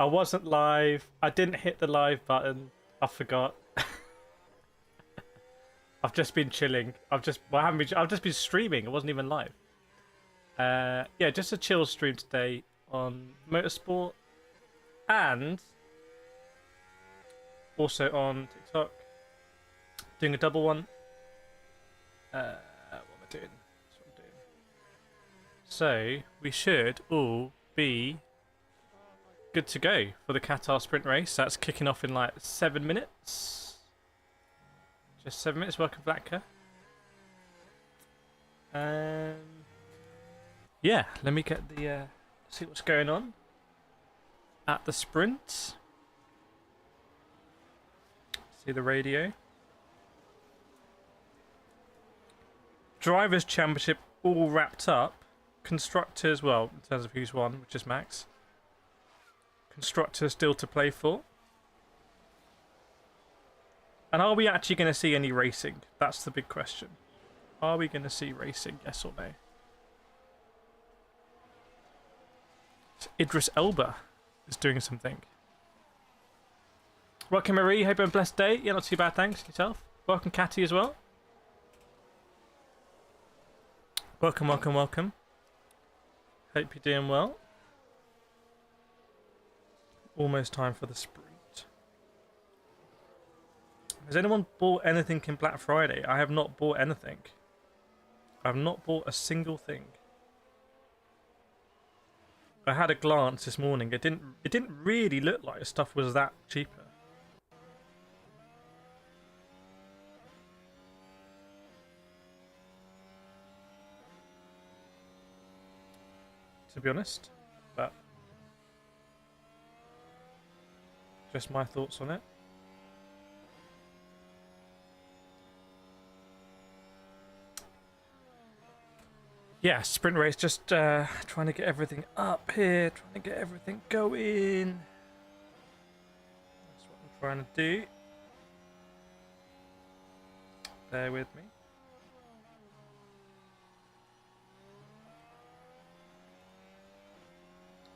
I wasn't live. I didn't hit the live button. I forgot. I've just been chilling. I've just been streaming. It wasn't even live. Yeah, just a chill stream today on Motorsport and also on TikTok. Doing a double one. What am I doing? That's what I'm doing. So we should all be good to go for the Qatar Sprint Race. That's kicking off in like 7 minutes. Just 7 minutes. Welcome, Blacker. Yeah, let me get the see what's going on at the sprint. See the radio. Drivers' Championship all wrapped up. Constructors, well, in terms of who's won, which is Max. Constructors still to play for. And are we actually going to see any racing? That's the big question. Are we going to see racing, yes or no? So Idris Elba is doing something. Welcome, Marie. Hope you have a blessed day. Yeah, not too bad, thanks. Yourself? Welcome, Catty, as well. Welcome, welcome, welcome. Hope you're doing well. Almost time for the sprint. Has anyone bought anything in Black Friday? I have not bought anything. I have not bought a single thing. I had a glance this morning. It didn't really look like stuff was that cheaper. To be honest, but just my thoughts on it. Yeah, sprint race, just trying to get everything up here, trying to get everything going. That's what I'm trying to do. Bear with me.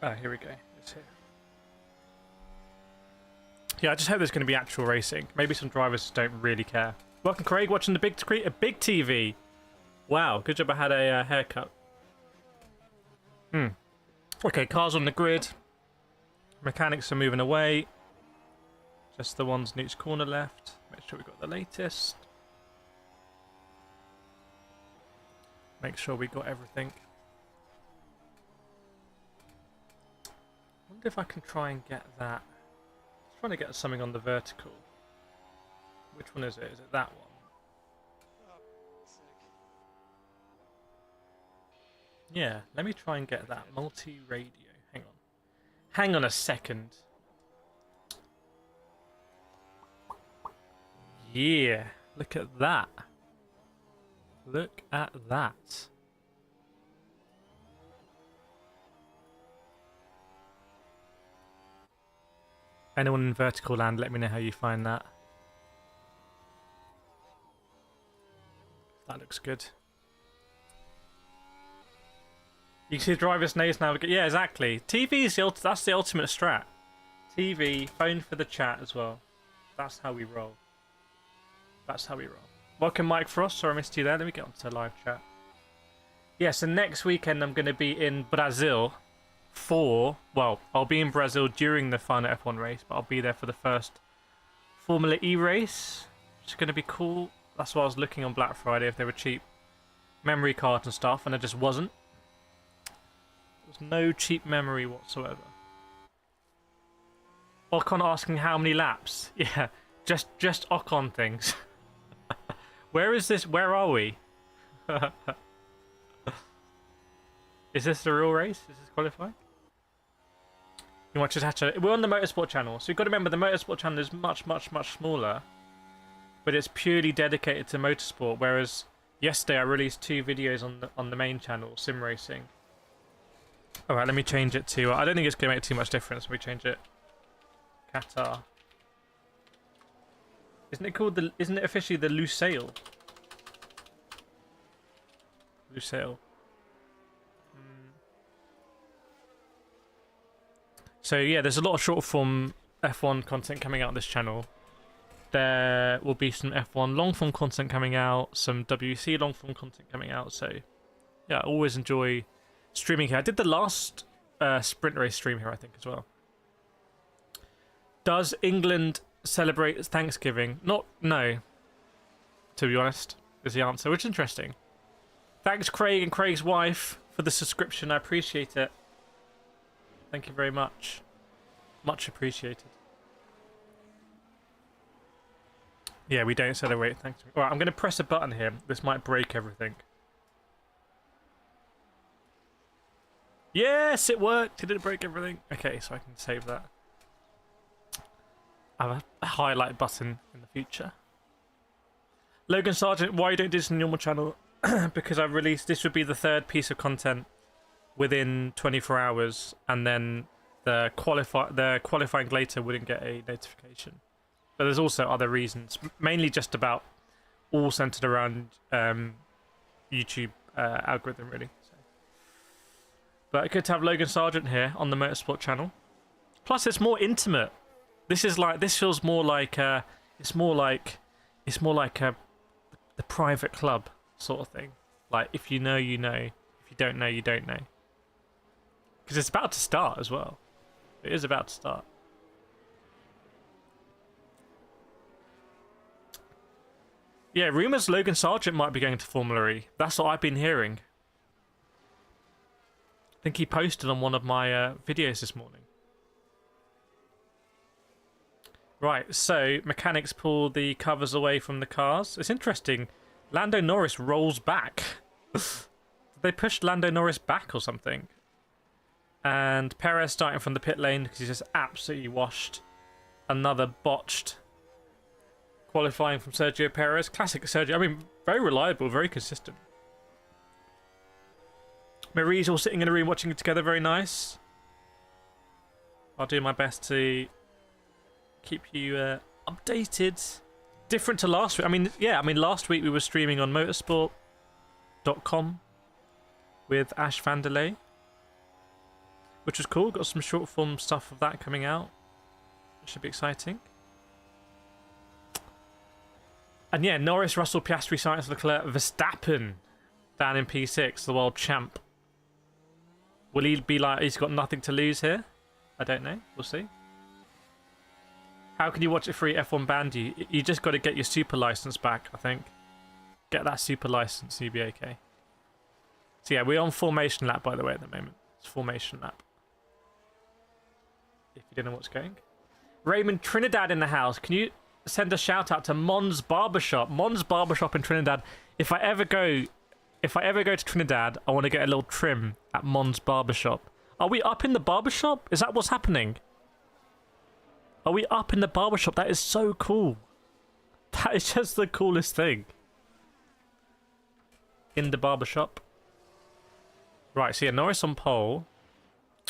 Ah, here we go. It's here. Yeah, I just hope there's going to be actual racing. Maybe some drivers don't really care. Welcome, Craig, watching the big TV. Wow, good job I had a haircut. Okay, cars on the grid. Mechanics are moving away. Just the ones in each corner left. Make sure we've got the latest. Make sure we got everything. I wonder if I can try and get that. I'm trying to get something on the vertical. Which one is it? Is it that one? Yeah, let me try and get that multi-radio. Hang on. Hang on a second. Yeah, look at that. Look at that. Anyone in vertical land, let me know how you find that. That looks good. You can see the driver's nose now. Yeah, exactly. TV is that's the ultimate strat. TV, phone for the chat as well. That's how we roll. That's how we roll. Welcome, Mike Frost. Sorry I missed you there. Let me get onto the live chat. Yeah, so next weekend I'm going to be in Brazil for... Well, I'll be in Brazil during the final F1 race, but I'll be there for the first Formula E race, which is going to be cool. That's why I was looking on Black Friday if they were cheap memory cards and stuff, and it just wasn't. There's no cheap memory whatsoever. Ocon asking how many laps. Yeah, just Ocon things. Where is this? Where are we? Is this the real race? Is this qualifying? You watch Hitachi. We're on the Motorsport channel, so you've got to remember the Motorsport channel is much smaller, but it's purely dedicated to motorsport. Whereas yesterday I released 2 videos on the main channel, sim racing. All right, let me change it to. I don't think it's going to make too much difference. Let me change it. Qatar. Isn't it called the? Isn't it officially the Lusail? Lusail. So yeah, there's a lot of short form F1 content coming out on this channel. There will be some F1 long form content coming out, some WC long form content coming out. So yeah, I always enjoy streaming here. I did the last sprint race stream here, I think, as well. Does England celebrate Thanksgiving? No, to be honest, is the answer, which is interesting. Thanks, Craig and Craig's wife, for the subscription. I appreciate it. Thank you very much. Much appreciated. Yeah, we don't celebrate Thanksgiving. Alright, I'm going to press a button here. This might break everything. Yes, it worked. Did it break everything? Okay, so I can save that. I have a highlight button in the future. Logan Sargent, why you don't do this on your normal channel? Because I've released, this would be the third piece of content within 24 hours, and then the qualifying later wouldn't get a notification. But there's also other reasons, mainly just about all centered around YouTube algorithm, really. So. But good to have Logan Sargent here on the Motorsport channel. Plus, it's more intimate. This feels more like it's more like the private club sort of thing. Like, if you know, you know. If you don't know, you don't know. Because it's about to start as well. It is about to start. Yeah, rumours Logan Sargent might be going to Formula E. That's what I've been hearing. I think he posted on one of my videos this morning. Right, so mechanics pull the covers away from the cars. It's interesting. Lando Norris rolls back. Did they push Lando Norris back or something? And Perez starting from the pit lane because he's just absolutely washed. Another botched qualifying from Sergio Perez. Classic Sergio. I mean, very reliable, very consistent. Marie's all sitting in a room watching it together. Very nice. I'll do my best to keep you updated. Different to last week. I mean, yeah, last week we were streaming on motorsport.com with Ash Vanderlei, which was cool. Got some short form stuff of that coming out. It should be exciting. And yeah, Norris, Russell, Piastri, Sainz, Leclerc, Verstappen down in P6, the world champ. Will he be like, he's got nothing to lose here? I don't know. We'll see. How can you watch it free? F1 banned you. You just got to get your super license back, I think. Get that super license, you'll be okay. So yeah, we're on formation lap, by the way, at the moment. It's formation lap. If you don't know what's going. Raymond Trinidad in the house. Can you send a shout out to Mons Barbershop? Mons Barbershop in Trinidad. If I ever go to Trinidad, I want to get a little trim at Mons Barbershop. Are we up in the barbershop? Is that what's happening? Are we up in the barbershop? That is so cool. That is just the coolest thing. In the barbershop. Right, so yeah, Norris on pole.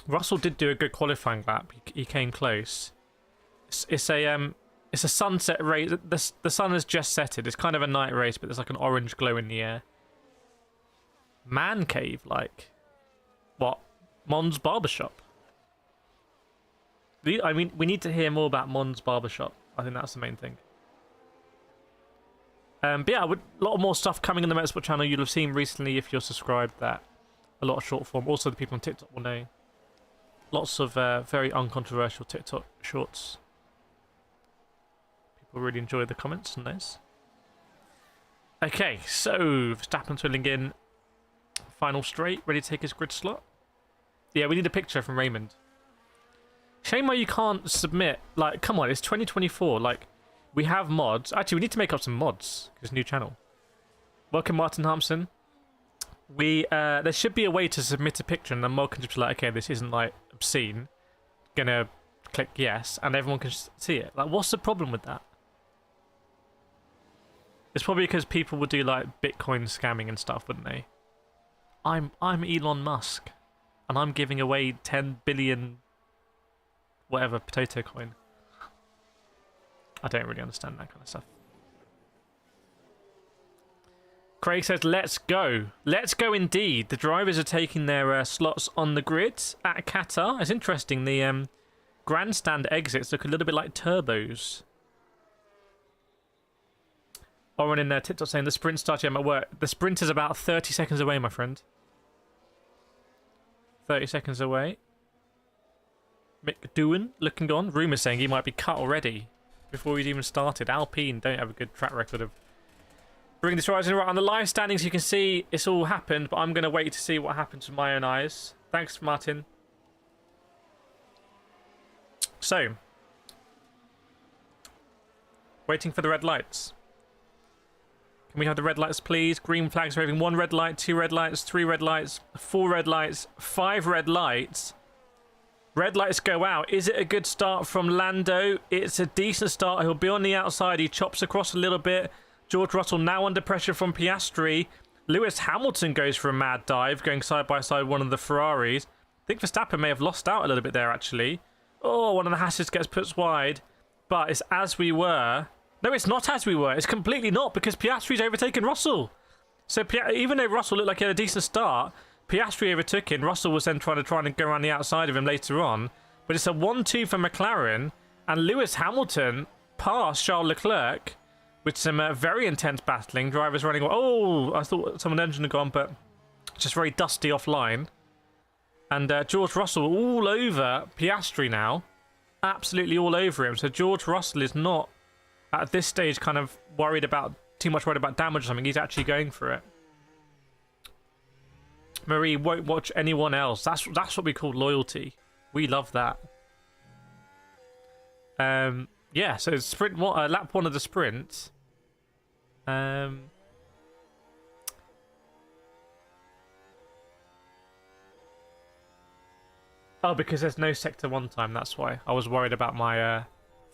Russell did do a good qualifying lap. He came close. It's a sunset race. The sun has just setted. It's kind of a night race, but there's like an orange glow in the air. Man cave, like. What? Mons Barbershop. I mean, we need to hear more about Mons Barbershop. I think that's the main thing. But yeah, a lot more stuff coming on the Motorsport channel. You'll have seen recently, if you're subscribed, that a lot of short form. Also, the people on TikTok will know. Lots of very uncontroversial TikTok shorts. People really enjoy the comments on those. Okay, so Verstappen's filling in. Final straight, ready to take his grid slot. Yeah, we need a picture from Raymond. Shame why you can't submit. Like, come on, it's 2024. Like, we have mods. Actually, we need to make up some mods because new channel. Welcome, Martin Hampson. There should be a way to submit a picture, and the mod can just be like, okay, this isn't like obscene. Gonna click yes, and everyone can see it. Like, what's the problem with that? It's probably because people would do like Bitcoin scamming and stuff, wouldn't they? I'm Elon Musk, and I'm giving away 10 billion. Whatever, potato coin. I don't really understand that kind of stuff. Craig says, let's go. Let's go indeed. The drivers are taking their slots on the grid at Qatar. It's interesting. The grandstand exits look a little bit like turbos. Oren in there, TikTok saying the sprint starts at work. The sprint is about 30 seconds away, my friend. 30 seconds away. Mick Doohan looking on. Rumours saying he might be cut already before he's even started. Alpine don't have a good track record of bringing this rising right on the live standings. You can see it's all happened, but I'm going to wait to see what happens with my own eyes. Thanks, Martin. So, waiting for the red lights. Can we have the red lights, please? Green flags waving. 1 red light, 2 red lights, 3 red lights, 4 red lights, 5 red lights. Red lights go out. Is it a good start from Lando? It's a decent start. He'll be on the outside. He chops across a little bit. George Russell now under pressure from Piastri. Lewis Hamilton goes for a mad dive, going side by side one of the Ferraris. I think Verstappen may have lost out a little bit there, actually. Oh, one of the Hasses gets put wide. But it's as we were. No, it's not as we were. It's completely not, because Piastri's overtaken Russell. So even though Russell looked like he had a decent start, Piastri overtook him. Russell was then trying to go around the outside of him later on. But it's a 1-2 for McLaren. And Lewis Hamilton passed Charles Leclerc with some very intense battling. Drivers running away. Oh, I thought someone's engine had gone, but just very dusty offline. And George Russell all over Piastri now. Absolutely all over him. So George Russell is not, at this stage, kind of too much worried about damage or something. He's actually going for it. Marie won't watch anyone else. That's what we call loyalty. We love that. Yeah, so sprint lap 1 of the sprint. Oh, because there's no sector 1 time. That's why I was worried about my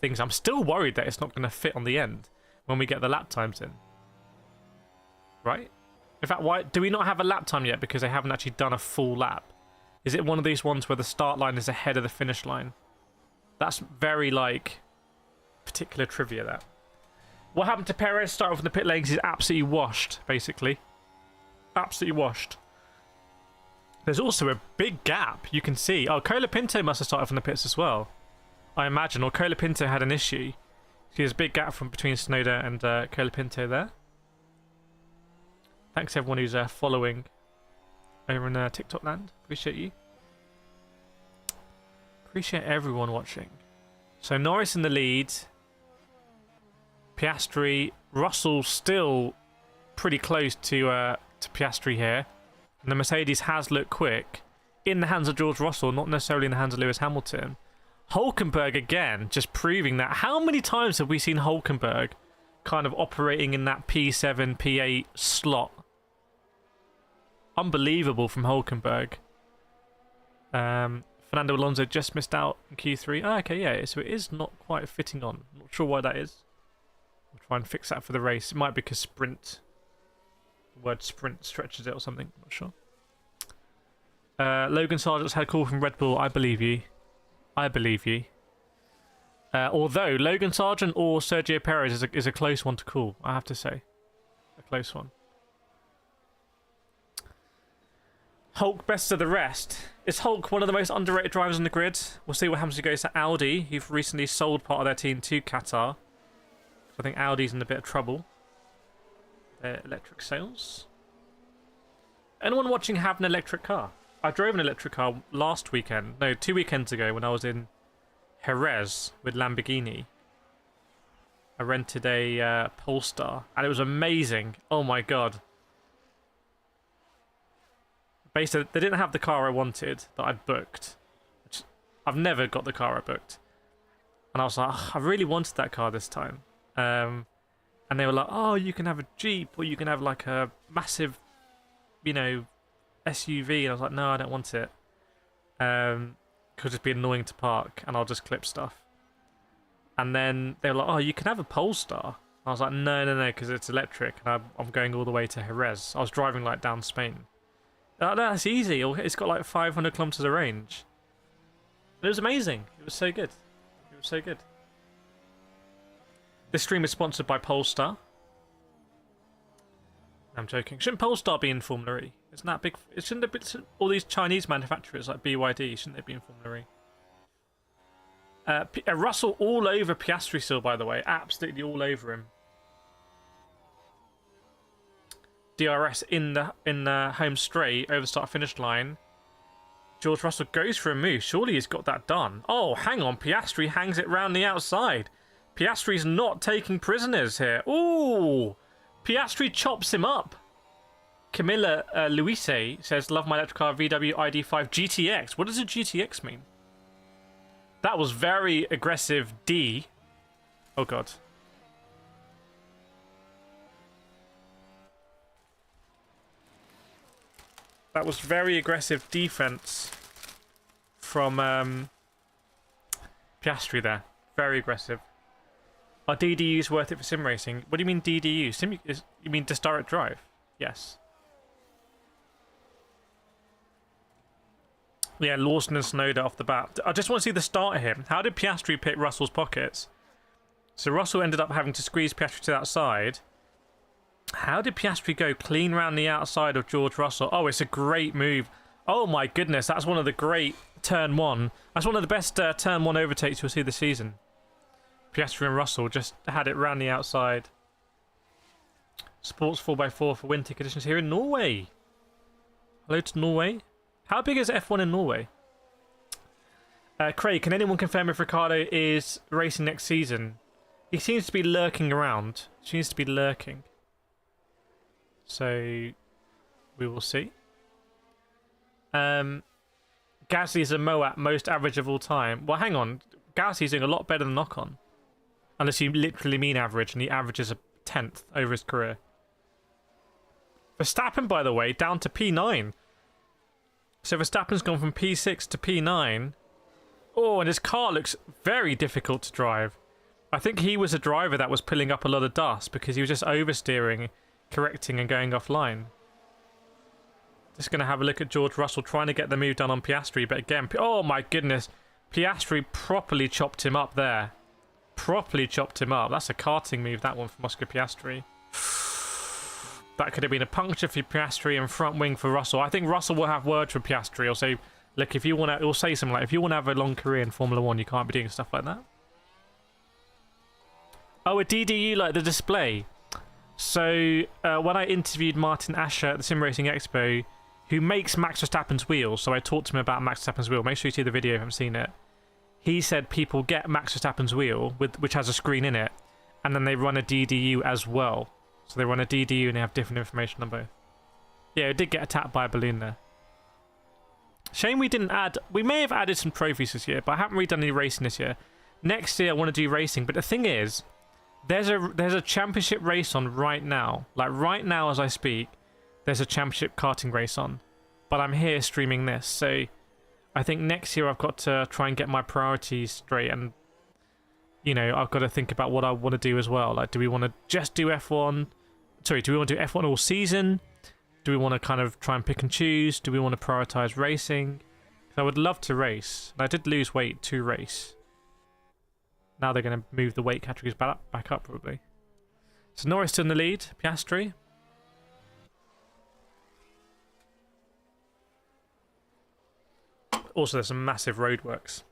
things. I'm still worried that it's not going to fit on the end when we get the lap times in. Right? In fact, why do we not have a lap time yet? Because they haven't actually done a full lap. Is it one of these ones where the start line is ahead of the finish line? That's very, like, particular trivia, that. What happened to Perez? Start off in the pit lanes. He's absolutely washed, basically. Absolutely washed. There's also a big gap, you can see. Oh, Colapinto must have started from the pits as well, I imagine. Or Colapinto had an issue. See, there's a big gap between Tsunoda and Colapinto there. Thanks everyone who's following over in TikTok land. Appreciate you. Appreciate everyone watching. So Norris in the lead. Piastri. Russell still pretty close to Piastri here. And the Mercedes has looked quick. In the hands of George Russell, not necessarily in the hands of Lewis Hamilton. Hulkenberg again, just proving that. How many times have we seen Hulkenberg kind of operating in that P7, P8 slot? Unbelievable from Hulkenberg. Fernando Alonso just missed out in Q3. Oh, okay, yeah, so it is not quite fitting on. I'm not sure why that is. We'll try and fix that for the race. It might be because sprint. The word sprint stretches it or something. I'm not sure. Logan Sargent's had a call from Red Bull. I believe you. I believe you. Although Logan Sargent or Sergio Perez is a close one to call, I have to say. A close one. Hulk best of the rest. Is Hulk one of the most underrated drivers on the grid? We'll see what happens if he goes to Audi, who've recently sold part of their team to Qatar. So I think Audi's in a bit of trouble. Their electric sales. Anyone watching have an electric car? I drove an electric car last weekend. No, 2 weekends ago when I was in Jerez with Lamborghini. I rented a Polestar and it was amazing. Oh my god. Basically, they didn't have the car I wanted that I'd booked. I've never got the car I booked. And I was like, oh, I really wanted that car this time. And they were like, oh, you can have a Jeep or you can have like a massive, you know, SUV. And I was like, no, I don't want it. Could just be annoying to park and I'll just clip stuff. And then they were like, oh, you can have a Polestar. I was like, no, because it's electric and I'm going all the way to Jerez. I was driving like down Spain. No, that's easy. It's got like 500 kilometers of range. And it was amazing. It was so good. It was so good. This stream is sponsored by Polestar. I'm joking. Shouldn't Polestar be in Formula E? Isn't that big? Shouldn't all these Chinese manufacturers like BYD, shouldn't they be in Formula E? Russell all over Piastri still, by the way. Absolutely all over him. DRS in the home straight over start finish line. George Russell goes for a move. Surely he's got that done. Oh, hang on. Piastri hangs it round the outside. Piastri's not taking prisoners here. Ooh! Piastri chops him up. Camilla Luise says, love my electric car VW ID5 GTX. What does a GTX mean? That was very aggressive D. Oh, God. That was very aggressive defense from Piastri there. Very aggressive. Are DDUs worth it for sim racing? What do you mean DDU? You mean just direct drive? Yes. Yeah, Lawson and Snowder off the bat. I just want to see the start of him. How did Piastri pick Russell's pockets? So Russell ended up having to squeeze Piastri to that side. How did Piastri go clean round the outside of George Russell? Oh, it's a great move. Oh my goodness, that's one of the great turn one. That's one of the best turn one overtakes you'll see this season. Piastri and Russell just had it round the outside. Sports 4x4 for winter conditions here in Norway. Hello to Norway. How big is F1 in Norway? Craig, can anyone confirm if Ricciardo is racing next season? He seems to be lurking around. Seems to be lurking. So, we will see. Gasly is a Moat most average of all time. Well, hang on. Gasly's doing a lot better than Ocon. Unless you literally mean average, and he averages a 10th over his career. Verstappen, by the way, down to P9. So Verstappen's gone from P6 to P9. Oh, and his car looks very difficult to drive. I think he was a driver that was pulling up a lot of dust because he was just oversteering, correcting and going offline. Just going to have a look at George Russell trying to get the move done on Piastri, but again, oh my goodness, Piastri properly chopped him up there. Properly chopped him up. That's a karting move, that one from Oscar Piastri. That could have been a puncture for Piastri and front wing for Russell. I think Russell will have words for Piastri. He'll say, look, if you want to, he'll say something like, if you want to have a long career in Formula 1, you can't be doing stuff like that. Oh, a DDU like the display. So, when I interviewed Martin Asher at the Sim Racing Expo, who makes Max Verstappen's wheel, so I talked to him about Max Verstappen's wheel. Make sure you see the video if you haven't seen it. He said people get Max Verstappen's wheel, which has a screen in it, and then they run a DDU as well. So they run a DDU and they have different information on both. Yeah, it did get attacked by a balloon there. Shame we didn't add... We may have added some trophies this year, but I haven't really done any racing this year. Next year I want to do racing, but the thing is, there's a championship race on right now. Like right now as I speak, there's a championship karting race on. But I'm here streaming this, so I think next year I've got to try and get my priorities straight, and you know, I've got to think about what I want to do as well. Like, do we want to just do F1? Sorry, do we want to do F1 all season? Do we want to kind of try and pick and choose? Do we want to prioritize racing? I would love to race. And I did lose weight to race. Now they're going to move the weight categories back up probably. So Norris still in the lead. Piastri. Also, there's some massive roadworks.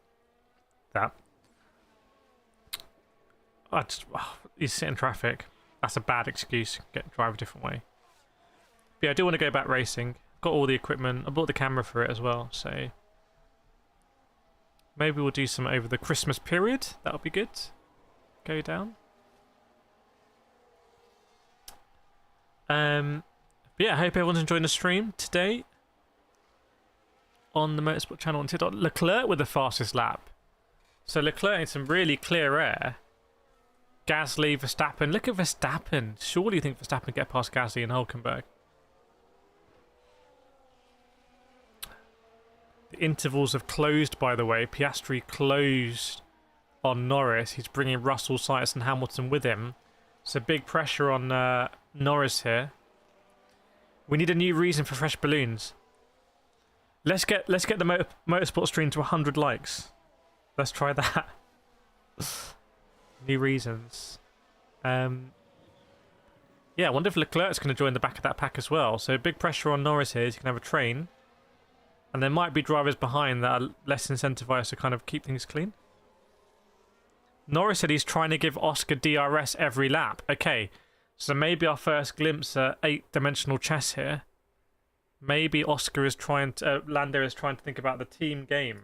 That. You sit in traffic. That's a bad excuse. Drive a different way. But yeah, I do want to go back racing. Got all the equipment. I bought the camera for it as well, so maybe we'll do some over the Christmas period. That'll be good. Go down. But yeah, I hope everyone's enjoying the stream today on the Motorsport channel on TikTok. Leclerc with the fastest lap. So Leclerc in some really clear air. Gasly, Verstappen. Look at Verstappen. Surely you think Verstappen can get past Gasly and Hülkenberg. The intervals have closed, by the way. Piastri closed on Norris. He's bringing Russell, Sainz and Hamilton with him. So big pressure on Norris here. We need a new reason for fresh balloons. Let's get the motorsport stream to 100 likes. Let's try that. New reasons. Yeah, I wonder if Leclerc's going to join the back of that pack as well. So big pressure on Norris here. He can have a train. And there might be drivers behind that are less incentivized to kind of keep things clean. Norris said he's trying to give Oscar DRS every lap. Okay, so maybe our first glimpse at 8-dimensional chess here. Maybe Oscar is trying to... Lando is trying to think about the team game.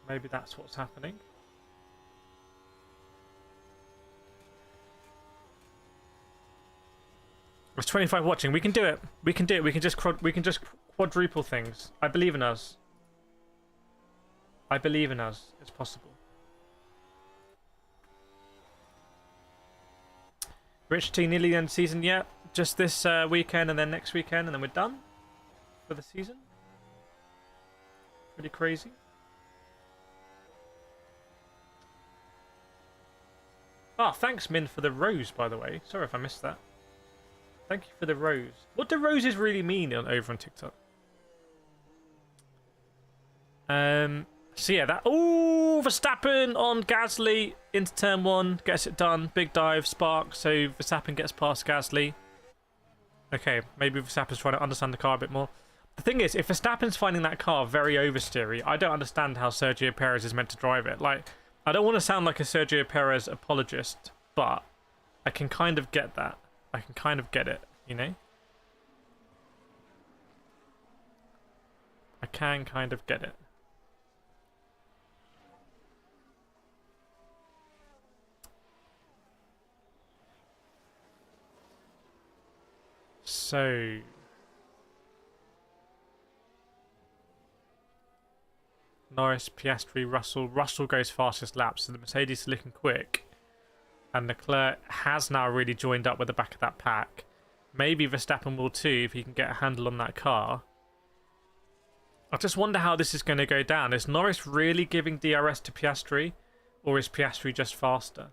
Maybe that's what's happening. There's 25 watching. We can do it. We can do it. We can just quadruple things. I believe in us. I believe in us. It's possible. Rich T, nearly the end of the season. Yeah, just this weekend and then next weekend, and then we're done for the season. Pretty crazy. Ah, thanks, Min, for the rose, by the way. Sorry if I missed that. Thank you for the rose. What do roses really mean over on TikTok? So yeah, that... Ooh, Verstappen on Gasly into turn 1. Gets it done. Big dive, spark. So Verstappen gets past Gasly. Okay, maybe Verstappen's trying to understand the car a bit more. The thing is, if Verstappen's finding that car very oversteery, I don't understand how Sergio Perez is meant to drive it. Like, I don't want to sound like a Sergio Perez apologist, but I can kind of get that. I can kind of get it, you know? I can kind of get it. So... Norris, Piastri, Russell. Russell goes fastest lap, so the Mercedes is looking quick. And Leclerc has now really joined up with the back of that pack. Maybe Verstappen will too if he can get a handle on that car. I just wonder how this is going to go down. Is Norris really giving DRS to Piastri? Or is Piastri just faster?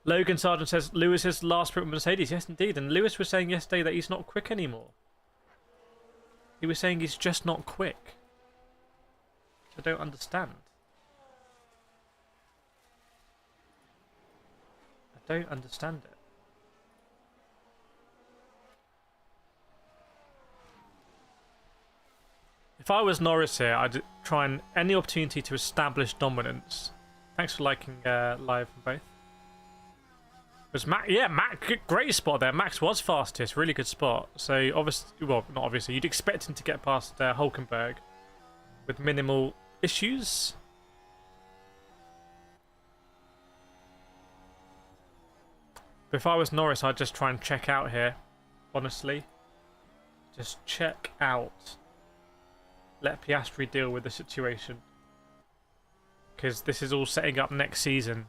Logan Sargent says, Lewis's last sprint with Mercedes. Yes, indeed. And Lewis was saying yesterday that he's not quick anymore. He was saying he's just not quick. I don't understand. I don't understand it. If I was Norris here, I'd try and any opportunity to establish dominance. Thanks for liking live from both. Was Max? Yeah, Max, great spot there. Max was fastest, really good spot. So obviously, well, not obviously, you'd expect him to get past Hulkenberg with minimal issues. But if I was Norris, I'd just try and check out here. Honestly, just check out. Let Piastri deal with the situation, because this is all setting up next season.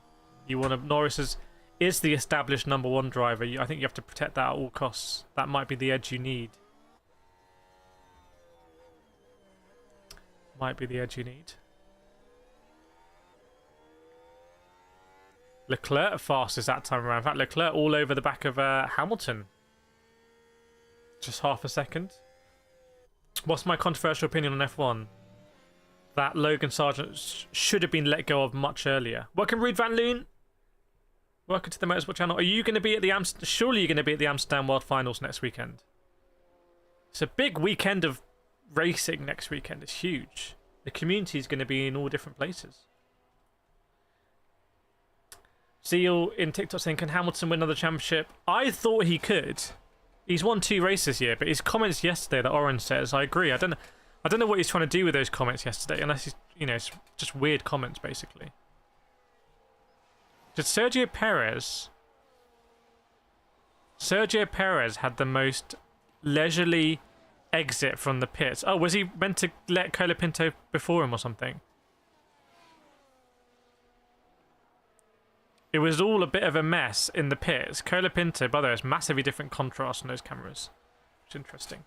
You want to... Norris is the established #1 driver. I think you have to protect that at all costs. That might be the edge you need. Might be the edge you need. Leclerc fastest that time around. In fact, Leclerc all over the back of Hamilton. Just half a second. What's my controversial opinion on F1? That Logan Sargent should have been let go of much earlier. Welcome, Ruud van Loon. Welcome to the Motorsport channel. Are you going to be at the surely you're going to be at the Amsterdam World Finals next weekend? It's a big weekend of racing next weekend. It's huge. The community is going to be in all different places. Seal in TikTok saying, can Hamilton win another championship? I thought he could. He's won 2 races this year, but his comments yesterday that Orange says, I agree. I don't know what he's trying to do with those comments yesterday, unless he's, you know, it's just weird comments basically. Did Sergio Perez had the most leisurely exit from the pits. Oh, was he meant to let Colapinto before him or something? It was all a bit of a mess in the pits. Colapinto, by the way, it's massively different contrast on those cameras. It's interesting.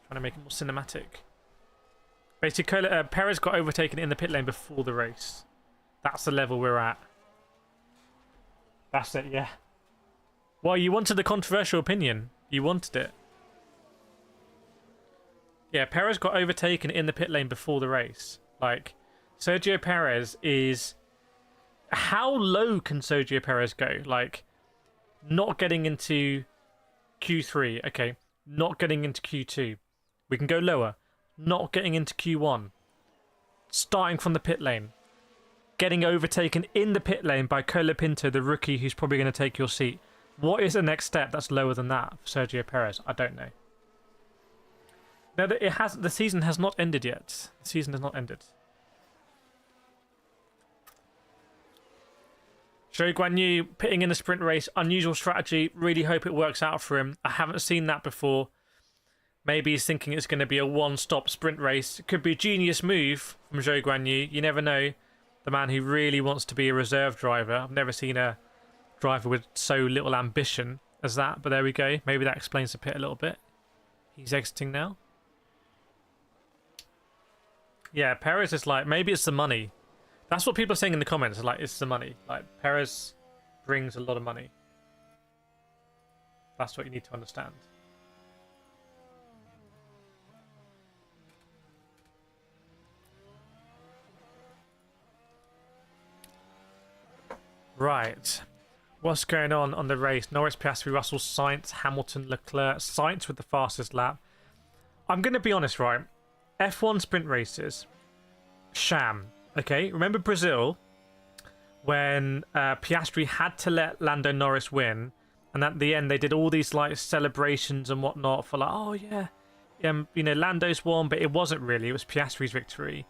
Trying to make it more cinematic. Basically, Perez got overtaken in the pit lane before the race. That's the level we're at. That's it, yeah. Well, you wanted the controversial opinion. You wanted it. Yeah, Perez got overtaken in the pit lane before the race. Like, Sergio Perez is... How low can Sergio Perez go? Like, not getting into Q3. Okay, not getting into Q2. We can go lower. not getting into Q1, starting from the pit lane, getting overtaken in the pit lane by Colapinto, the rookie who's probably going to take your seat. What is the next step that's lower than that for Sergio Perez? I don't know. No, the season has not ended yet. The season has not ended. Zhou Guanyu pitting in the sprint race, unusual strategy. Really hope it works out for him. I haven't seen that before. Maybe he's thinking it's going to be a one-stop sprint race. It could be a genius move from Zhou Guanyu. You never know. The man who really wants to be a reserve driver. I've never seen a driver with so little ambition as that, but there we go. Maybe that explains the pit a little bit. He's exiting now. Yeah, Perez is like, maybe it's the money. That's what people are saying in the comments. Like, it's the money. Like, Perez brings a lot of money. That's what you need to understand. Right. What's going on the race? Norris, Piastri, Russell, Sainz, Hamilton, Leclerc. Sainz with the fastest lap. I'm going to be honest, right? F1 sprint races, sham. Okay, remember Brazil when Piastri had to let Lando Norris win, and at the end they did all these like celebrations and whatnot for like, oh yeah, you know, Lando's won, but it wasn't really. It was Piastri's victory.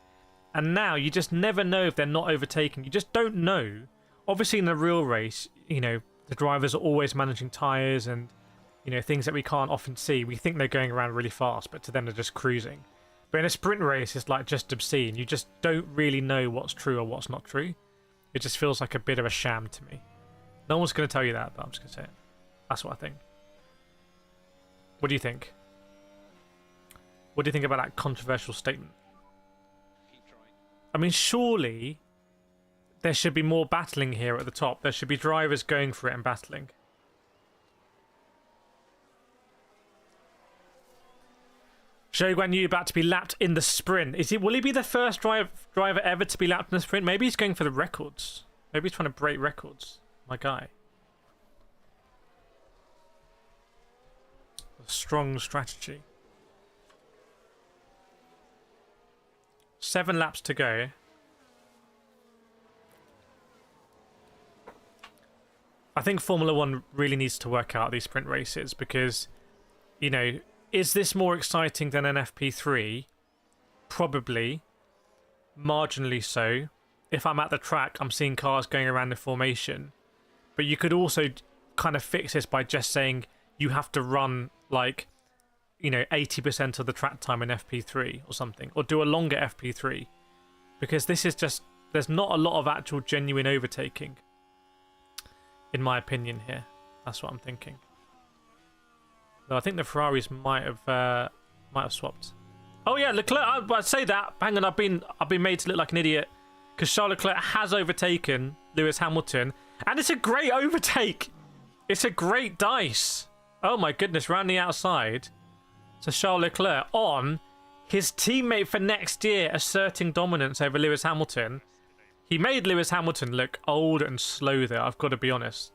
And now you just never know if they're not overtaking. You just don't know. Obviously, in the real race, you know, the drivers are always managing tyres and, you know, things that we can't often see. We think they're going around really fast, but to them they're just cruising. But in a sprint race, it's like just obscene. You just don't really know what's true or what's not true. It just feels like a bit of a sham to me. No one's going to tell you that, but I'm just going to say it. That's what I think. What do you think? What do you think about that controversial statement? I mean, surely there should be more battling here at the top. There should be drivers going for it and battling. Zhou Guanyu about to be lapped in the sprint. Will he be the first driver ever to be lapped in the sprint? Maybe he's going for the records. Maybe he's trying to break records. My guy. A strong strategy. 7 laps to go. I think Formula 1 really needs to work out these sprint races because, you know, is this more exciting than an FP3? Probably. Marginally so. If I'm at the track, I'm seeing cars going around the formation. But you could also kind of fix this by just saying you have to run, like, you know, 80% of the track time in FP3 or something. Or do a longer FP3. Because this is just... There's not a lot of actual genuine overtaking. In my opinion here. That's what I'm thinking. Though I think the Ferraris might have swapped. Oh yeah, Leclerc. I'd say that. Hang on, I've been made to look like an idiot because Charles Leclerc has overtaken Lewis Hamilton, and it's a great overtake. It's a great dice. Oh my goodness, round the outside. So Charles Leclerc on his teammate for next year, asserting dominance over Lewis Hamilton. He made Lewis Hamilton look old and slow there. I've got to be honest.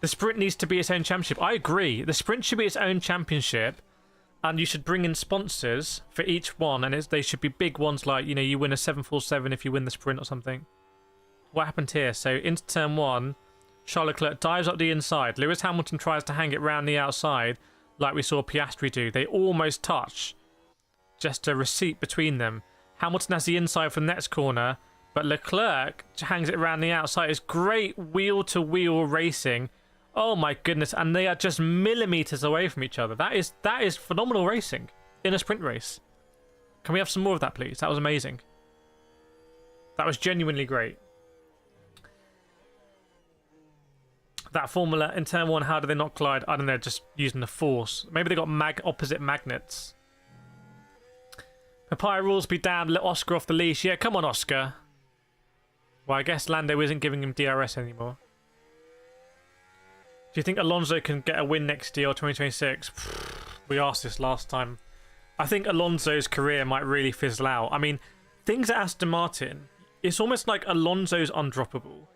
The sprint needs to be its own championship. I agree. The sprint should be its own championship, and you should bring in sponsors for each one, and they should be big ones like, you know, you win a 747 if you win the sprint or something. What happened here? So into turn 1, Charles Leclerc dives up the inside. Lewis Hamilton tries to hang it round the outside like we saw Piastri do. They almost touch. Just a receipt between them. Hamilton has the inside for the next corner, but Leclerc hangs it around the outside. It's great wheel-to-wheel racing. Oh my goodness, and they are just millimeters away from each other. That is phenomenal racing in a sprint race. Can we have some more of that, please? That was amazing. That was genuinely great. That formula in turn 1, how do they not collide? I don't know, just using the force. Maybe they got opposite magnets. Papaya rules be damned, let Oscar off the leash. Yeah, come on, Oscar. Well, I guess Lando isn't giving him DRS anymore. Do you think Alonso can get a win next year or 2026? We asked this last time. I think Alonso's career might really fizzle out. I mean, things at Aston Martin, it's almost like Alonso's undroppable.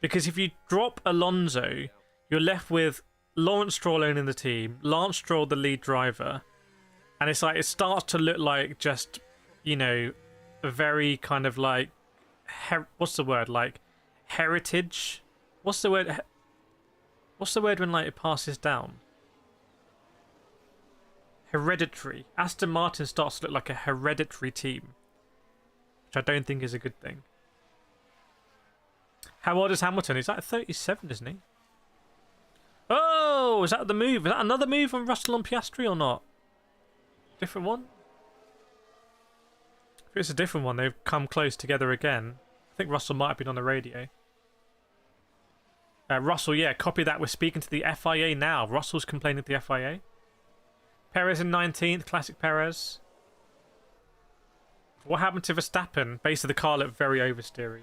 Because if you drop Alonso, you're left with Lawrence Stroll owning the team, Lance Stroll the lead driver, And it's like, it starts to look like just, you know, a very kind of like, what's the word? Like, heritage? What's the word? What's the word when like it passes down? Hereditary. Aston Martin starts to look like a hereditary team, which I don't think is a good thing. How old is Hamilton? He's like 37, isn't he? Oh, is that the move? Is that another move on Russell and Piastri or not? Different one? If it's a different one, they've come close together again. I think Russell might have been on the radio. Russell, yeah, copy that. We're speaking to the FIA now. Russell's complaining to the FIA. Perez in 19th, classic Perez. What happened to Verstappen? Base of the car looked very oversteery.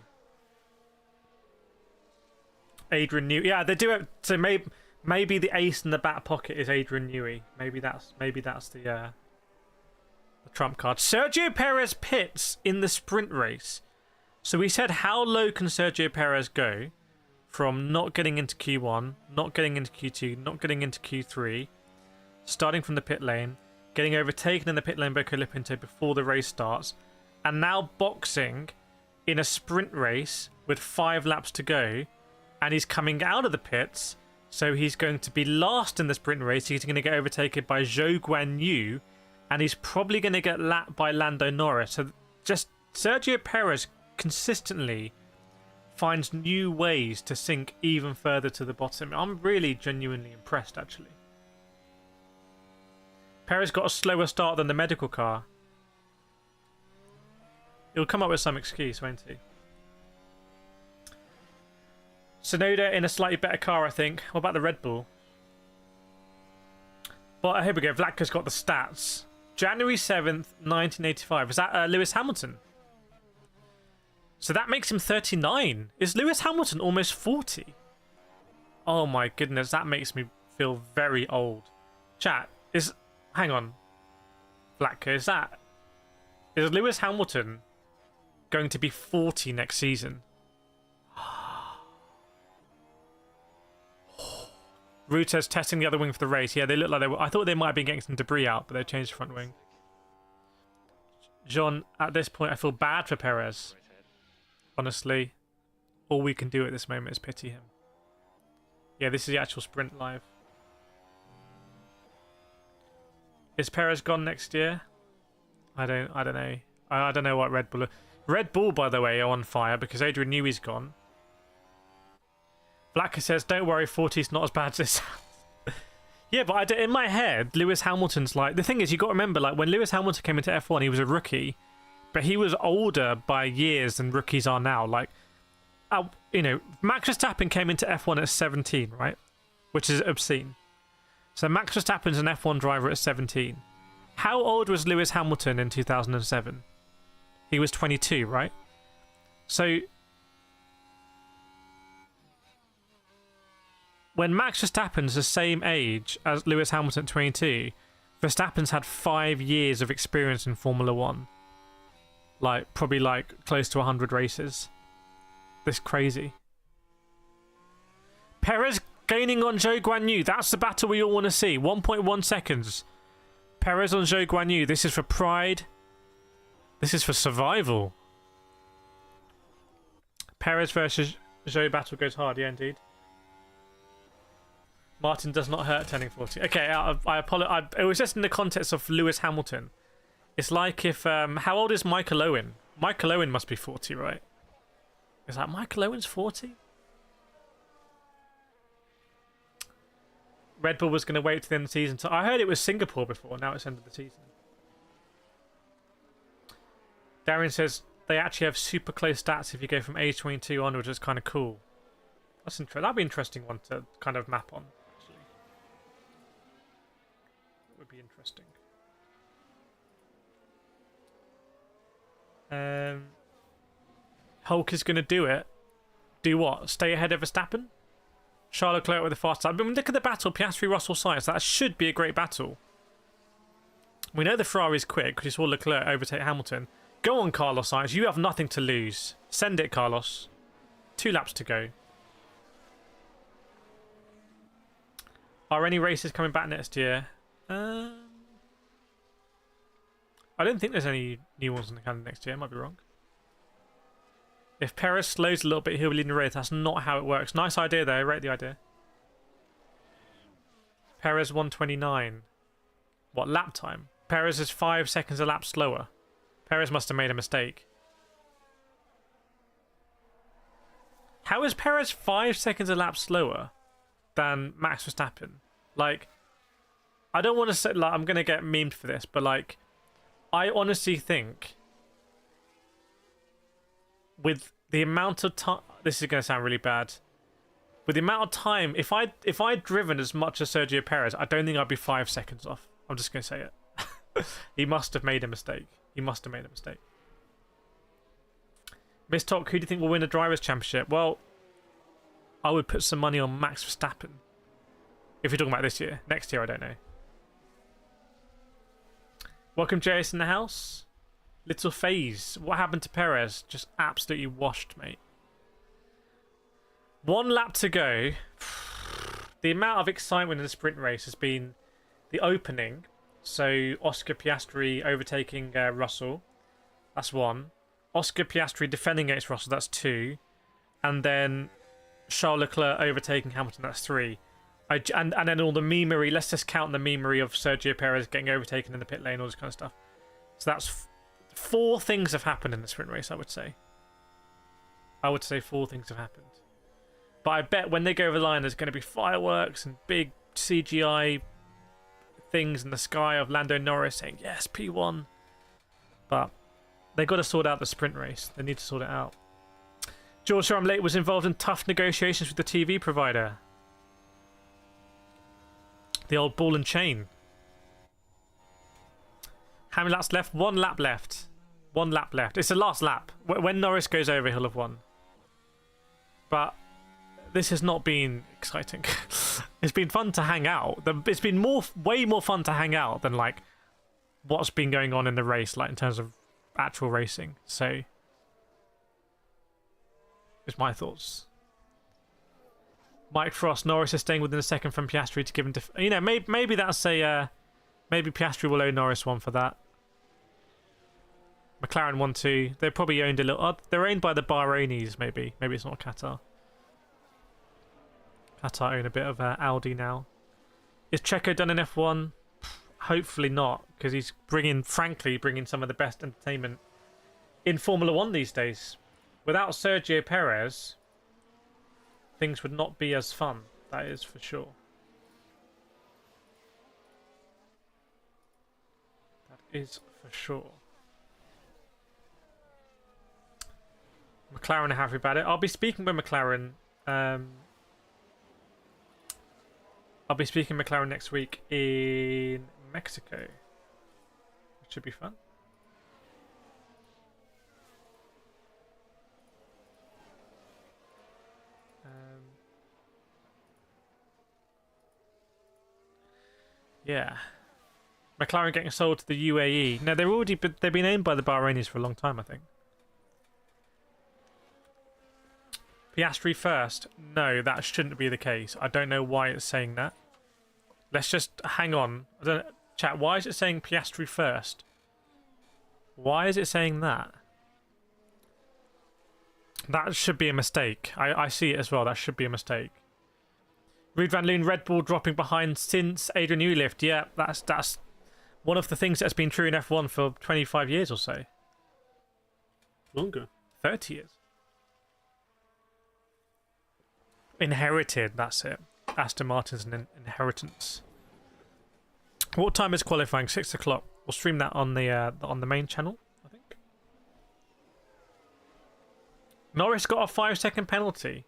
Adrian Newey. Yeah, they do it. So maybe the ace in the back pocket is Adrian Newey. Maybe that's the trump card. Sergio Perez pits in the sprint race. So we said, how low can Sergio Perez go from not getting into Q1, not getting into Q2, not getting into Q3, starting from the pit lane, getting overtaken in the pit lane by Colapinto before the race starts, and now boxing in a sprint race with 5 laps to go, and he's coming out of the pits, so he's going to be last in the sprint race. He's going to get overtaken by Zhou Guanyu, and he's probably going to get lapped by Lando Norris. So just Sergio Perez consistently finds new ways to sink even further to the bottom. I'm really genuinely impressed, actually. Perez got a slower start than the medical car. He'll come up with some excuse, won't he? Tsunoda in a slightly better car, I think. What about the Red Bull? But here we go. Vlatka's got the stats. January 7th, 1985. Is that Lewis Hamilton? So that makes him 39. Is Lewis Hamilton almost 40? Oh my goodness, that makes me feel very old. Chat, hang on. Vlatka, is Lewis Hamilton going to be 40 next season? Ruter's testing the other wing for the race. Yeah, they look like they were. I thought they might have been getting some debris out, but they changed the front wing. John, at this point, I feel bad for Perez. Honestly, all we can do at this moment is pity him. Yeah, this is the actual sprint live. Is Perez gone next year? I don't know. I don't know what Red Bull. Red Bull, by the way, are on fire because Adrian Newey's gone. Blacker says, "Don't worry, 40 is not as bad as this." Yeah, but in my head, Lewis Hamilton's like, the thing is, you got to remember, like when Lewis Hamilton came into F1, he was a rookie, but he was older by years than rookies are now. Like, you know, Max Verstappen came into F1 at 17, right? Which is obscene. So Max Verstappen's an F1 driver at 17. How old was Lewis Hamilton in 2007? He was 22, right? So when Max Verstappen's the same age as Lewis Hamilton at 22, Verstappen's had 5 years of experience in Formula 1. Like, probably like close to 100 races. This crazy. Perez gaining on Zhou Guanyu. That's the battle we all want to see. 1.1 seconds. Perez on Zhou Guanyu. This is for pride. This is for survival. Perez versus Zhou battle goes hard. Yeah, indeed. Martin does not hurt turning 40. Okay, I apologize. It was just in the context of Lewis Hamilton. It's like if... how old is Michael Owen? Michael Owen must be 40, right? Is that Michael Owen's 40? Red Bull was going to wait to the end of the season. So I heard it was Singapore before. Now it's end of the season. Darren says they actually have super close stats if you go from age 22 onwards. It's kind of cool. That's interesting. That'd be an interesting one to kind of map on. Actually, it would be interesting. Hulk is going to do it. Do what? Stay ahead of Verstappen? Charles Leclerc with the fast time. I mean, look at the battle. Piastri, Russell, Sainz. That should be a great battle. We know the Ferrari's quick because you saw Leclerc overtake Hamilton. Go on, Carlos Sainz. You have nothing to lose. Send it, Carlos. 2 laps to go. Are any races coming back next year? I don't think there's any new ones in the calendar next year. I might be wrong. If Perez slows a little bit, he'll be leading the race. That's not how it works. Nice idea, though. I rate the idea. Perez 129. What, lap time? Perez is 5 seconds a lap slower. Perez must have made a mistake. How is Perez 5 seconds a lap slower than Max Verstappen? Like, I don't want to say, like, I'm going to get memed for this, but, like, I honestly think with the amount of time, this is going to sound really bad, with the amount of time, if I'd driven as much as Sergio Perez, I don't think I'd be 5 seconds off. I'm just going to say it. He must have made a mistake. He must have made a mistake. Miss Talk, who do you think will win the Drivers' Championship? Well, I would put some money on Max Verstappen. If you're talking about this year. Next year, I don't know. Welcome, JS in the house. Little phase. What happened to Perez? Just absolutely washed, mate. 1 lap to go. The amount of excitement in the sprint race has been the opening. So, Oscar Piastri overtaking Russell. That's 1. Oscar Piastri defending against Russell, that's 2. And then Charles Leclerc overtaking Hamilton, that's 3. And then all the memery, let's just count the memery of Sergio Perez getting overtaken in the pit lane, all this kind of stuff. So that's 4 things have happened in the sprint race, I would say. I would say 4 things have happened. But I bet when they go over the line, there's going to be fireworks and big CGI things in the sky of Lando Norris saying, yes, P1. But they've got to sort out the sprint race. They need to sort it out. George, sorry I'm late, was involved in tough negotiations with the TV provider. The old ball and chain. How many laps left? 1 lap left. 1 lap left. It's the last lap. When Norris goes over, he'll have won. But this has not been exciting. It's been fun to hang out. It's been way more fun to hang out than like what's been going on in the race, like in terms of actual racing. So, it's my thoughts. Mike Frost, Norris is staying within a second from Piastri to give him... You know, maybe that's a... maybe Piastri will owe Norris one for that. McLaren 1-2. They probably owned a little... they're owned by the Bahrainis, maybe. Maybe it's not Qatar. Qatar own a bit of Audi now. Is Checo done in F1? Hopefully not, because he's frankly bringing some of the best entertainment in Formula 1 these days. Without Sergio Perez, things would not be as fun. That is for sure. That is for sure. McLaren are happy about it. I'll be speaking with McLaren. I'll be speaking with McLaren next week in Mexico. Which should be fun. Yeah. McLaren getting sold to the UAE. No, they've been owned by the Bahrainis for a long time, I think. Piastri first. No, that shouldn't be the case. I don't know why it's saying that. Let's just hang on. I don't know. Chat, why is it saying Piastri first? Why is it saying that? That should be a mistake. I see it as well. That should be a mistake. Ruud van Loon, Red Bull dropping behind since Adrian Newey left. Yeah, that's one of the things that's been true in F1 for 25 years or so. Longer. 30 years. Inherited, that's it. Aston Martin's an inheritance. What time is qualifying? 6 o'clock. We'll stream that on the main channel, I think. Norris got a 5-second penalty.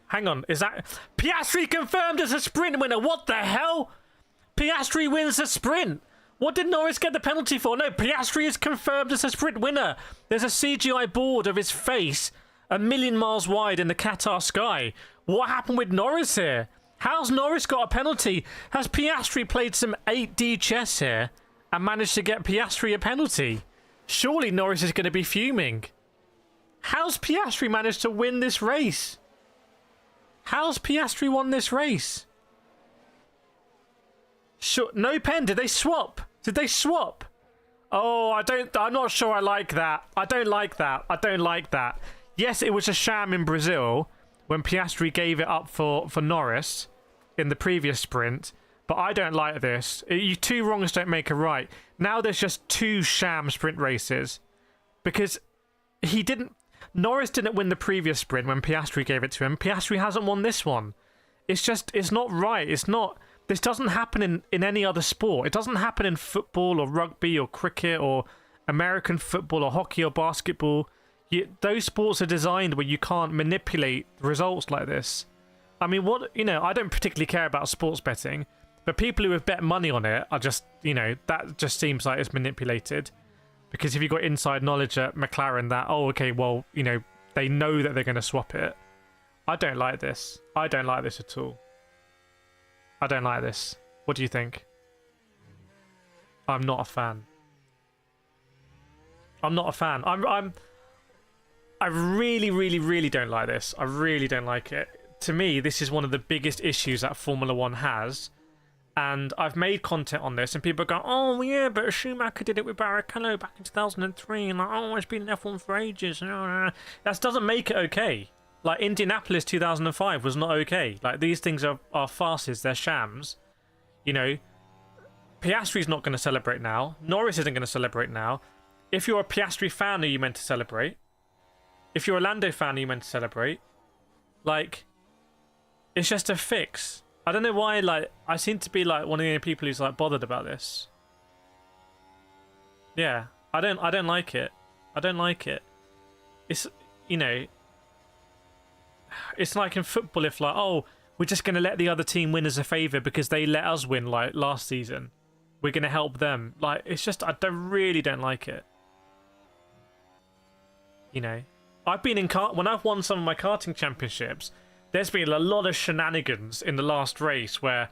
Hang on, is that... Piastri confirmed as a sprint winner! What the hell? Piastri wins the sprint! What did Norris get the penalty for? No, Piastri is confirmed as a sprint winner! There's a CGI board of his face 1,000,000 miles wide in the Qatar sky. What happened with Norris here? How's Norris got a penalty? Has Piastri played some 8D chess here and managed to get Piastri a penalty? Surely Norris is going to be fuming. How's Piastri managed to win this race? How's Piastri won this race? Sure, no pen. Did they swap? Did they swap? Oh, I'm not sure I like that. I don't like that. Yes, it was a sham in Brazil when Piastri gave it up for Norris in the previous sprint, but I don't like this. You two wrongs don't make a right. Now there's just 2 sham sprint races because Norris didn't win the previous sprint when Piastri gave it to him. Piastri hasn't won this one. It's not right. This doesn't happen in any other sport. It doesn't happen in football or rugby or cricket or American football or hockey or basketball. Those sports are designed where you can't manipulate results like this. I mean, I don't particularly care about sports betting, but people who have bet money on it are just, that just seems like it's manipulated. Because if you've got inside knowledge at McLaren that, they know that they're going to swap it. I don't like this. I don't like this at all. I don't like this. What do you think? I'm not a fan. I'm not a fan. I really, really, really don't like this. I really don't like it. To me, this is one of the biggest issues that Formula One has. And I've made content on this, and people go, oh, yeah, but Schumacher did it with Barrichello back in 2003, and it's been in F1 for ages. That doesn't make it okay. Like, Indianapolis 2005 was not okay. Like, these things are farces, they're shams. Piastri's not going to celebrate now. Norris isn't going to celebrate now. If you're a Piastri fan, are you meant to celebrate? If you're a Lando fan, are you meant to celebrate? Like, it's just a fix. I don't know why, I seem to be, one of the only people who's, bothered about this. Yeah, I don't like it. I don't like it. It's, it's like in football if, we're just going to let the other team win as a favour because they let us win, last season. We're going to help them. It's just, really don't like it. I've been in when I've won some of my karting championships, there's been a lot of shenanigans in the last race where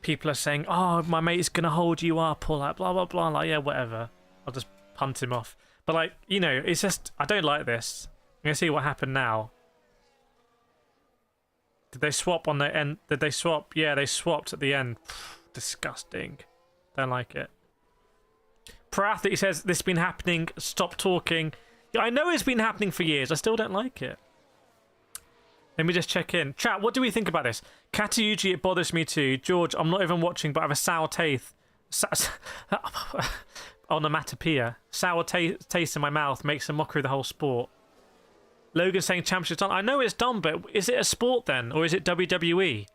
people are saying, oh, my mate's going to hold you up, or blah, blah, blah. Yeah, whatever. I'll just punt him off. But, it's just, I don't like this. I'm going to see what happened now. Did they swap on the end? Did they swap? Yeah, they swapped at the end. Disgusting. Don't like it. Prath, says, this has been happening. Stop talking. Yeah, I know it's been happening for years. I still don't like it. Let me just check in. Chat, what do we think about this? Katayuji, it bothers me too. George, I'm not even watching, but I have a sour taste. Onomatopoeia. Sour taste in my mouth makes a mockery of the whole sport. Logan saying championship's done. I know it's done, but is it a sport then? Or is it WWE?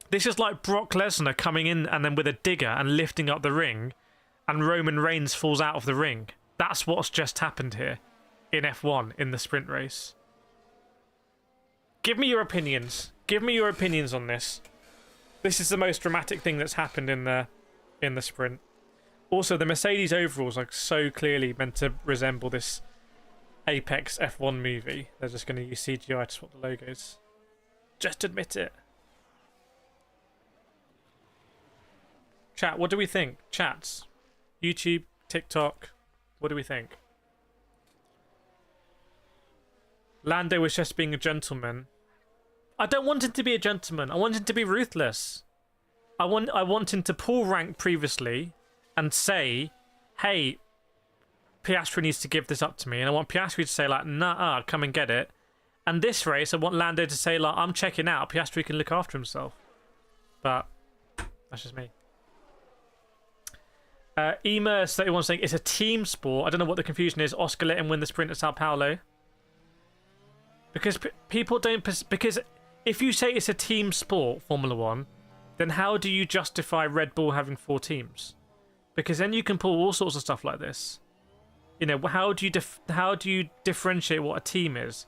This is like Brock Lesnar coming in and then with a digger and lifting up the ring, and Roman Reigns falls out of the ring. That's what's just happened here in F1 in the sprint race. Give me your opinions. Give me your opinions on this. This is the most dramatic thing that's happened in the sprint. Also, the Mercedes overalls are so clearly meant to resemble this Apex F1 movie. They're just going to use CGI to swap the logos. Just admit it. Chat, what do we think? Chats. YouTube, TikTok. What do we think? Lando was just being a gentleman. I don't want him to be a gentleman. I want him to be ruthless. I want him to pull rank previously and say, hey, Piastri needs to give this up to me. And I want Piastri to say, nah, come and get it. And this race, I want Lando to say, I'm checking out. Piastri can look after himself. But that's just me. Emer31 saying it's a team sport. I don't know what the confusion is. Oscar let him win the sprint at Sao Paulo. Because people don't... Because if you say it's a team sport, Formula 1, then how do you justify Red Bull having 4 teams? Because then you can pull all sorts of stuff like this. How do you differentiate what a team is?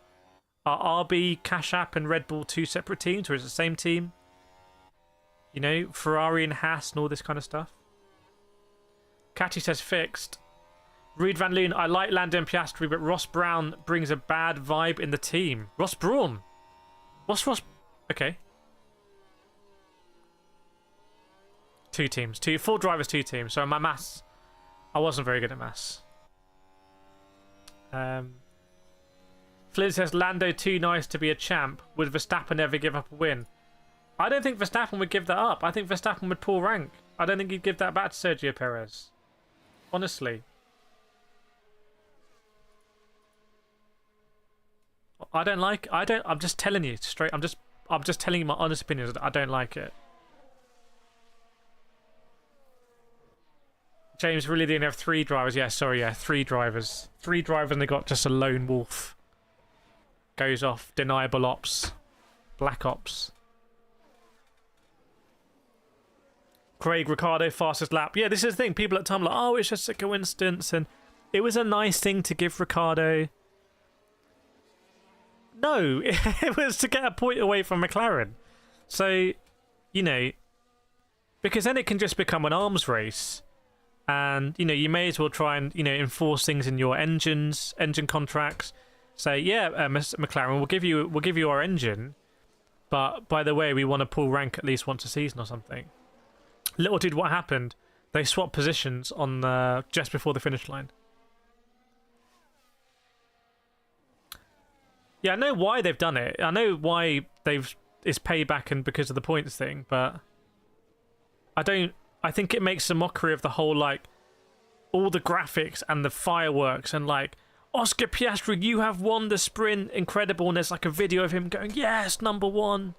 Are RB, Cash App, and Red Bull 2 separate teams, or is it the same team? Ferrari and Haas and all this kind of stuff. Catty says fixed. Reed Van Loon, I like Lando and Piastri, but Ross Brown brings a bad vibe in the team. Ross Brawn? What's Ross? Okay. 2 teams. 4 drivers, 2 teams. So my maths, I wasn't very good at maths. Flynn says Lando too nice to be a champ. Would Verstappen ever give up a win? I don't think Verstappen would give that up. I think Verstappen would pull rank. I don't think he'd give that back to Sergio Perez. Honestly. I'm just telling you straight. I'm just telling you my honest opinion. I don't like it. James, really didn't have 3 drivers. Yeah, sorry, yeah, 3 drivers. 3 drivers and they got just a lone wolf. Goes off. Deniable ops. Black ops. Craig, Ricardo, fastest lap. Yeah, this is the thing. People at the time are like, oh, it's just a coincidence. And it was a nice thing to give Ricardo. No, it was to get a point away from McLaren. So, you know, because then it can just become an arms race. And, you know, you may as well try and, you know, enforce things in your engine contracts. Say, yeah, McLaren, we'll give you our engine, but by the way, we want to pull rank at least once a season or something. Little did what happened. They swapped positions on just before the finish line. Yeah, I know why they've done it. I know why it's payback and because of the points thing, but I think it makes a mockery of the whole, like, all the graphics and the fireworks and, like, Oscar Piastri, you have won the sprint, incredible, and there's, like, a video of him going, yes, #1.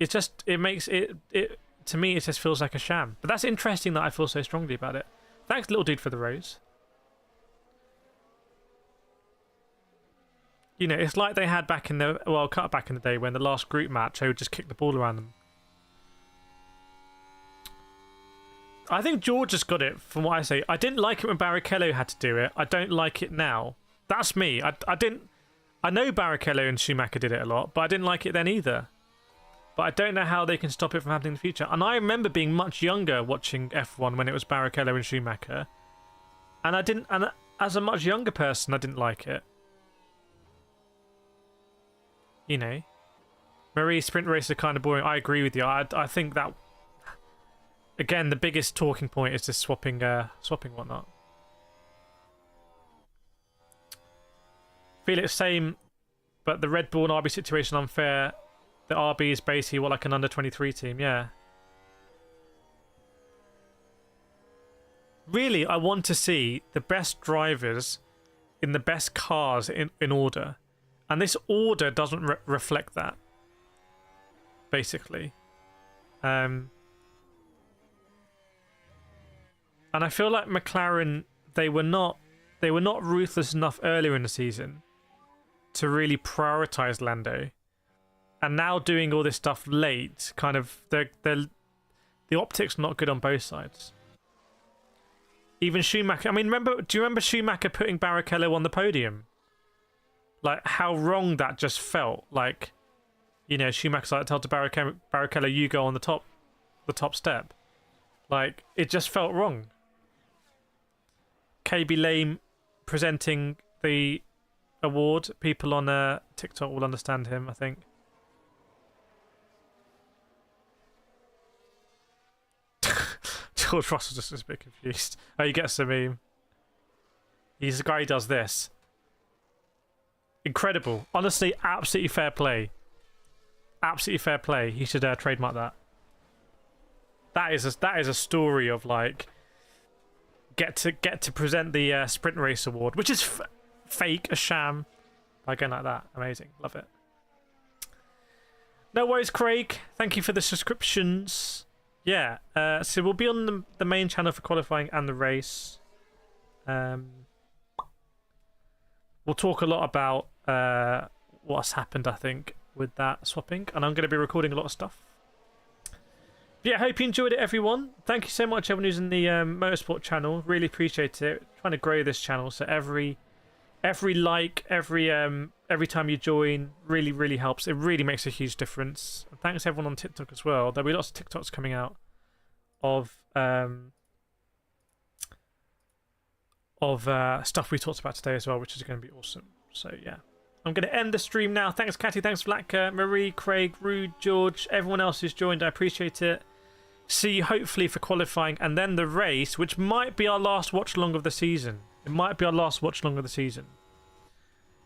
It's just, it makes it, to me, it just feels like a sham. But that's interesting that I feel so strongly about it. Thanks, little dude, for the rose. You know, it's like they had back in the, well, cut back in the day when the last group match, they would just kick the ball around them. I think George just got it from what I say. I didn't like it when Barrichello had to do it. I don't like it now. That's me. I know Barrichello and Schumacher did it a lot, but I didn't like it then either. But I don't know how they can stop it from happening in the future. And I remember being much younger watching F1 when it was Barrichello and Schumacher. And as a much younger person, I didn't like it. You know, Marie sprint races are kind of boring. I agree with you. I think that, again, the biggest talking point is just swapping whatnot. Felix, same, but the Red Bull and RB situation unfair. The RB is basically what, like an under 23 team, yeah. Really, I want to see the best drivers in the best cars in order. And this order doesn't reflect that, basically. And I feel like McLaren, they were not ruthless enough earlier in the season to really prioritize Lando. And now doing all this stuff late, kind of, the optics not good on both sides. Even Schumacher, I mean, do you remember Schumacher putting Barrichello on the podium? Like, how wrong that just felt. Like, you know, Schumacher's like, told to Barrichello, you go on the top step. Like, it just felt wrong. KB Lame presenting the award. People on TikTok will understand him, I think. George Russell just is a bit confused. Oh, he gets the meme. He's the guy who does this. Incredible. Honestly, absolutely fair play. Absolutely fair play. He should trademark that. That is a story of, like, get to present the Sprint Race Award, which is fake, a sham. Again, like that. Amazing. Love it. No worries, Craig. Thank you for the subscriptions. Yeah. So we'll be on the main channel for qualifying and the race. We'll talk a lot about what's happened, I think, with that swapping. And I'm going to be recording a lot of stuff. But yeah, I hope you enjoyed it, everyone. Thank you so much, everyone who's in the Motorsport channel. Really appreciate it. Trying to grow this channel, so every like, every time you join really helps. It really makes a huge difference. And thanks everyone on TikTok as well. There'll be lots of TikToks coming out of stuff we talked about today as well, which is going to be awesome. So yeah, I'm going to end the stream now. Thanks, Catty. Thanks, Vlatka, Marie, Craig, Rude, George, everyone else who's joined. I appreciate it. See you hopefully for qualifying and then the race, which might be our last watch along of the season. It might be our last watch along of the season.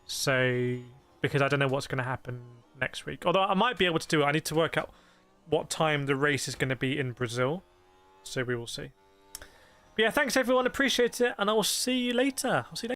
So, because I don't know what's going to happen next week. Although I might be able to do it. I need to work out what time the race is going to be in Brazil. So we will see. But yeah, thanks everyone, appreciate it, and I will see you later. I'll see you later.